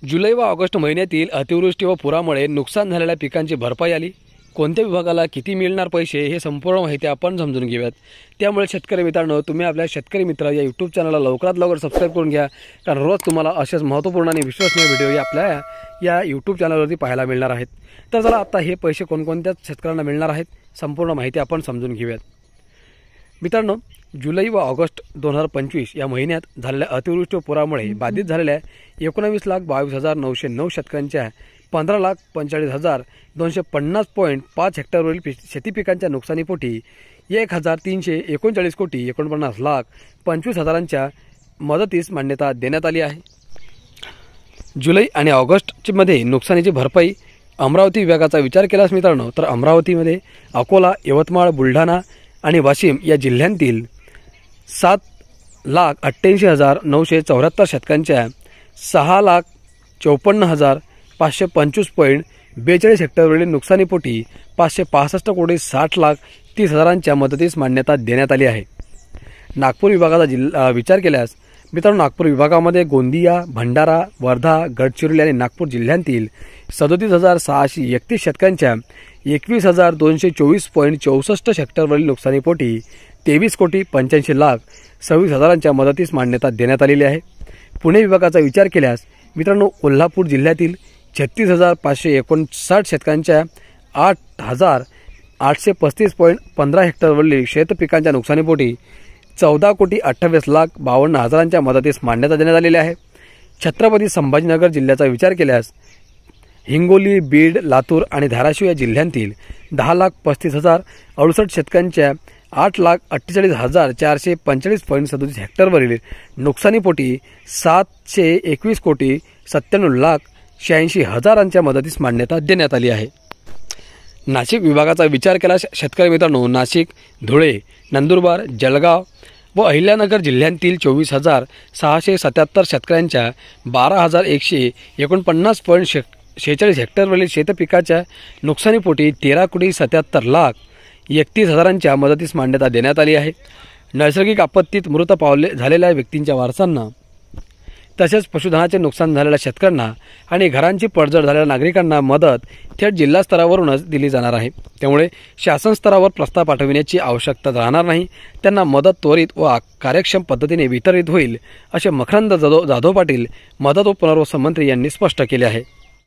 जुलै व ऑगस्ट महिन्यातील अतिवृष्टी व पुरामुळे नुकसान झालेल्या पिकांची भरपाई आली। कोणत्या विभागाला किती मिळणार पैसे हे संपूर्ण माहिती आपण समजून घेऊयात। त्यामुळे शेतकरी मित्रांनो, तुम्ही आपल्या शेतकरी मित्र या यूट्यूब चॅनलला लवकरात लवकर सबस्क्राईब करून घ्या, कारण रोज तुम्हाला असेच महत्त्वपूर्ण आणि विश्वसनीय व्हिडिओ आपल्या या यूट्यूब चॅनलवरती पाहायला मिळणार आहेत। तर चला आता हे पैसे कोणकोणत्या शेतकऱ्यांना मिळणार आहेत संपूर्ण माहिती आपण समजून घेऊयात। मित्रांनो, जुलै व ऑगस्ट 2025 या महिन्यात झालेल्या अतिवृष्टी व पुरामुळे बाधित झालेल्या 19,22,909 शेतकऱ्यांच्या 15,45,250.5 हेक्टरवरील शेती पिकांच्या नुकसानीपोटी 1,339,49,25,000च्या मदतीस मान्यता देण्यात आली आहे। जुलै आणि ऑगस्ट मध्ये नुकसानीची भरपाई अमरावती विभागाचा विचार केल्यास मित्रांनो, तर अमरावतीमध्ये अकोला, यवतमाळ, बुलढाणा आणि वाशिम या जिल्ह्यांतील 7,88,974 शेतकऱ्यांच्या 6,54,525.42 हेक्टरवरील नुकसानीपोटी 565,60,30,000च्या मदतीस मान्यता देण्यात आली आहे। नागपूर विभागाचा विचार केल्यास मित्रांनो, नागपूर विभागामध्ये गोंदिया, भंडारा, वर्धा, गडचिरोली आणि नागपूर जिल्ह्यांतील 37,631 शेतकऱ्यांच्या 21,224.64 हेक्टरवरील नुकसानीपोटी 23,85,26,000च्या मदतीस मान्यता देण्यात आलेली आहे। पुणे विभागाचा विचार केल्यास मित्रांनो, कोल्हापूर जिल्ह्यातील 36,559 शेतकऱ्यांच्या 8,835.15 हेक्टरवरील शेतपिकांच्या नुकसानीपोटी 14,28,52,000च्या मदतीस मान्यता देण्यात आलेली आहे। छत्रपती संभाजीनगर जिल्ह्याचा विचार केल्यास हिंगोली, बीड, लातूर आणि धाराशिव या जिल्ह्यांतील 10,35,068 शेतकऱ्यांच्या 8,48,445.37 हेक्टरवरील नुकसानीपोटी 721,97,86,000च्या मदतीस मान्यता देण्यात आली आहे। नाशिक विभागाचा विचार केल्यास शेतकरी मित्रांनो, नाशिक, धुळे, नंदुरबार, जळगाव व अहिल्यानगर जिल्ह्यांतील 24,677 शेतकऱ्यांच्या 12,149.46 हेक्टरवरील शेतपिकाच्या नुकसानीपोटी 13,77,31,000च्या मदतीस मान्यता देण्यात आली आहे। नैसर्गिक आपत्तीत मृत झालेल्या व्यक्तींच्या वारसांना तसेच पशुधनाचे नुकसान झालेल्या शेतकऱ्यांना आणि घरांची पडझड झालेल्या नागरिकांना मदत थेट जिल्हा स्तरावरूनच दिली जाणार आहे। त्यामुळे शासन स्तरावर प्रस्ताव पाठविण्याची आवश्यकता राहणार नाही, त्यांना मदत त्वरित व कार्यक्षम पद्धतीने वितरित होईल, असे मकरंद जाधव पाटील, मदत व पुनर्वसन मंत्री यांनी स्पष्ट केले आहे।